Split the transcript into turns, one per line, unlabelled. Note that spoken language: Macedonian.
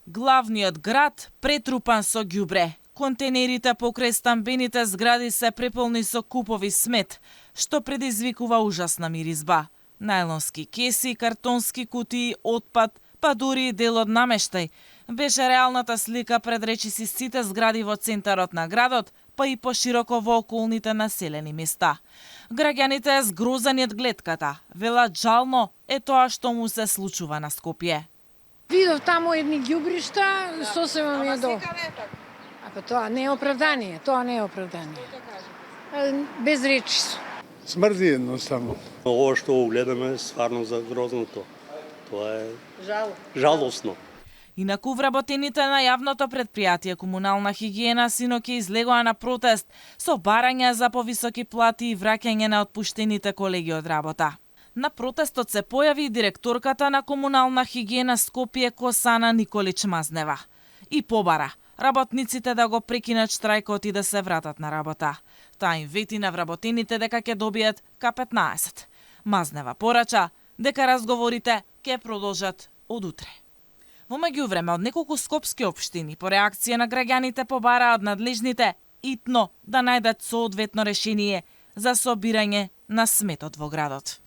Главниот град претрупан со ѓубре. Контейнерите покрај стамбените згради се преполни со купови смет, што предизвикува ужасна миризба. Најлонски кеси, картонски кутии, отпад, па дури и дел од намештај. Беше реалната слика пред речиси сите згради во центарот на градот, па и пошироко во околните населени места. Граѓаните згрозани од гледката, велат жално е тоа што му се случува на Скопје.
Видов таму едни ѓубришта, сосема ми е до. А тоа не е оправдание, Без речи су.
Смрди едноставно.
Ово што го гледаме е стварно за грозното. Тоа е жалосно.
Инаку вработените на јавното предпријатие Комунална хигиена синоќа излегоа на протест со барања за повисоки плати и враќање на отпуштените колеги од работа. На протестот се појави и директорката на Комунална хигиена Скопје Косана Николич Мазнева и побара работниците да го прекинат штрајкот и да се вратат на работа. Таа им вети на вработените дека ќе добијат К15. Мазнева порача дека разговорите ќе продолжат од утре. Во меѓувреме, од неколку скопски општини по реакција на граѓаните побараа од надлежните итно да најдат соодветно решение за собирање на сметот во градот.